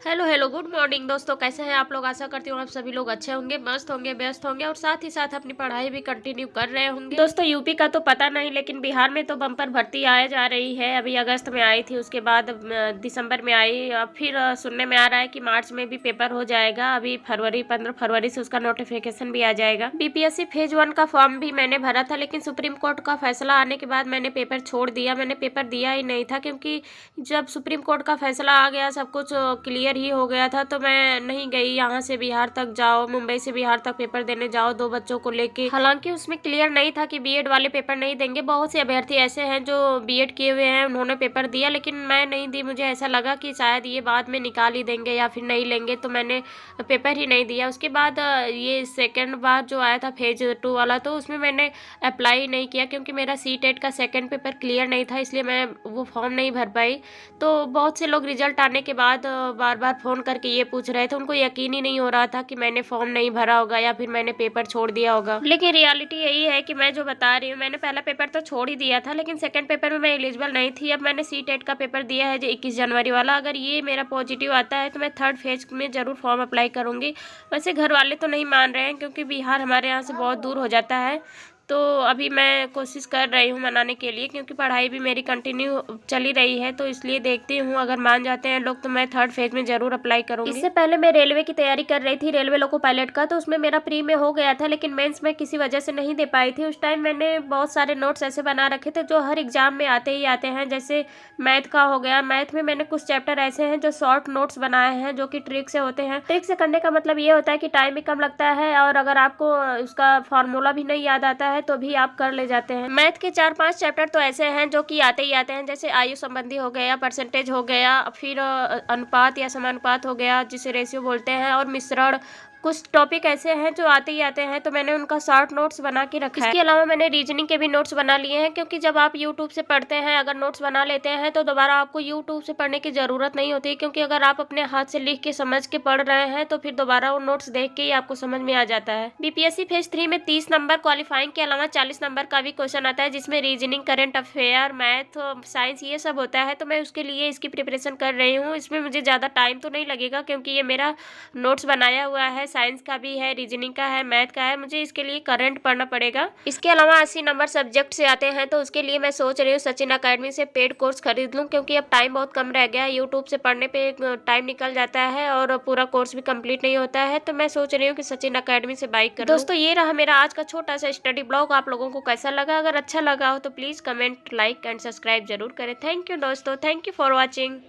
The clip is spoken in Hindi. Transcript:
हेलो हेलो गुड मॉर्निंग दोस्तों, कैसे हैं आप लोग। आशा करती हूँ आप सभी लोग अच्छे होंगे, मस्त होंगे, व्यस्त होंगे और साथ ही साथ अपनी पढ़ाई भी कंटिन्यू कर रहे होंगे। दोस्तों यूपी का तो पता नहीं, लेकिन बिहार में तो बम्पर भर्ती आए जा रही है। अभी अगस्त में आई थी, उसके बाद दिसंबर में आई। अब फिर सुनने में आ रहा है कि मार्च में भी पेपर हो जाएगा। अभी 15 फरवरी से उसका नोटिफिकेशन भी आ जाएगा। बीपीएससी फेज 1 का फॉर्म भी मैंने भरा था, लेकिन सुप्रीम कोर्ट का फैसला आने के बाद मैंने पेपर छोड़ दिया। मैंने पेपर दिया ही नहीं था, क्योंकि जब सुप्रीम कोर्ट का फैसला आ गया, सब कुछ क्लियर ही हो गया था, तो मैं नहीं गई। यहाँ से बिहार तक जाओ, मुंबई से बिहार तक पेपर देने जाओ 2 बच्चों को लेके। हालांकि उसमें क्लियर नहीं था कि बीएड वाले पेपर नहीं देंगे। बहुत से अभ्यर्थी ऐसे हैं जो बीएड किए हुए हैं, उन्होंने पेपर दिया, लेकिन मैं नहीं दी। मुझे ऐसा लगा कि शायद ये बाद में निकाल ही देंगे या फिर नहीं लेंगे, तो मैंने पेपर ही नहीं दिया। उसके बाद ये सेकेंड बार जो आया था फेज 2 वाला, तो उसमें मैंने अप्लाई नहीं किया, क्योंकि मेरा सीटेट का सेकेंड पेपर क्लियर नहीं था, इसलिए मैं वो फॉर्म नहीं भर पाई। तो बहुत से लोग रिजल्ट आने के बाद बार बार फ़ोन करके ये पूछ रहे थे। उनको यकीन ही नहीं हो रहा था कि मैंने फॉर्म नहीं भरा होगा या फिर मैंने पेपर छोड़ दिया होगा। लेकिन रियलिटी यही है कि मैं जो बता रही हूँ, मैंने पहला पेपर तो छोड़ ही दिया था, लेकिन सेकंड पेपर में मैं एलिजिबल नहीं थी। अब मैंने सीटेट का पेपर दिया है जो 21 जनवरी वाला। अगर ये मेरा पॉजिटिव आता है तो मैं थर्ड फेज में ज़रूर फॉर्म अप्लाई करूँगी। वैसे घर वाले तो नहीं मान रहे हैं, क्योंकि बिहार हमारे यहाँ से बहुत दूर हो जाता है। तो अभी मैं कोशिश कर रही हूँ मनाने के लिए, क्योंकि पढ़ाई भी मेरी कंटिन्यू चली रही है, तो इसलिए देखती हूँ अगर मान जाते हैं लोग तो मैं थर्ड फेज में ज़रूर अप्लाई करूँगी। इससे पहले मैं रेलवे की तैयारी कर रही थी, रेलवे लोको पायलट का, तो उसमें मेरा प्री में हो गया था, लेकिन मेंस में किसी वजह से नहीं दे पाई थी। उस टाइम मैंने बहुत सारे नोट्स ऐसे बना रखे थे जो हर एग्जाम में आते ही आते हैं। जैसे मैथ का हो गया, मैथ में मैंने कुछ चैप्टर ऐसे हैं जो शॉर्ट नोट्स बनाए हैं, जो कि ट्रिक से होते हैं। ट्रिक से करने का मतलब ये होता है कि टाइम भी कम लगता है, और अगर आपको उसका फॉर्मूला भी नहीं याद आता है तो भी आप कर ले जाते हैं। मैथ के 4-5 चैप्टर तो ऐसे हैं जो कि आते ही आते हैं, जैसे आयु संबंधी हो गया, परसेंटेज हो गया, फिर अनुपात या समानुपात हो गया जिसे रेशियो बोलते हैं, और मिश्रण। कुछ टॉपिक ऐसे हैं जो आते ही आते हैं, तो मैंने उनका शॉर्ट नोट्स बना के रखा है। इसके अलावा मैंने रीजनिंग के भी नोट्स बना लिए हैं, क्योंकि जब आप यूट्यूब से पढ़ते हैं, अगर नोट्स बना लेते हैं तो दोबारा आपको यूट्यूब से पढ़ने की ज़रूरत नहीं होती, क्योंकि अगर आप अपने हाथ से लिख के समझ के पढ़ रहे हैं तो फिर दोबारा वो नोट्स देख के ही आपको समझ में आ जाता है। बीपीएससी फेज 3 में 30 नंबर क्वालिफाइंग के अलावा 40 नंबर का भी क्वेश्चन आता है, जिसमें reasoning, current affair, math, science ये सब होता है। तो मैं उसके लिए इसकी प्रिपरेशन कर रही हूँ। इसमें मुझे ज़्यादा टाइम तो नहीं लगेगा, क्योंकि ये मेरा नोट्स बनाया हुआ है। साइंस का भी है, रीजनिंग का है, मैथ का है। मुझे इसके लिए करंट पढ़ना पड़ेगा। इसके अलावा 80 नंबर सब्जेक्ट से आते हैं, तो उसके लिए मैं सोच रही हूँ सचिन अकेडमी से पेड कोर्स खरीद लूँ, क्योंकि अब टाइम बहुत कम रह गया है। यूट्यूब से पढ़ने पे टाइम निकल जाता है और पूरा कोर्स भी कंप्लीट नहीं होता है, तो मैं सोच रही हूँ कि सचिन अकेडमी से बाई कर लूँ। दोस्तों ये रहा मेरा आज का छोटा सा स्टडी ब्लॉग। आप लोगों को कैसा लगा? अगर अच्छा लगा हो तो please comment, like and subscribe जरूर करें। थैंक यू दोस्तों, थैंक यू फॉर वॉचिंग।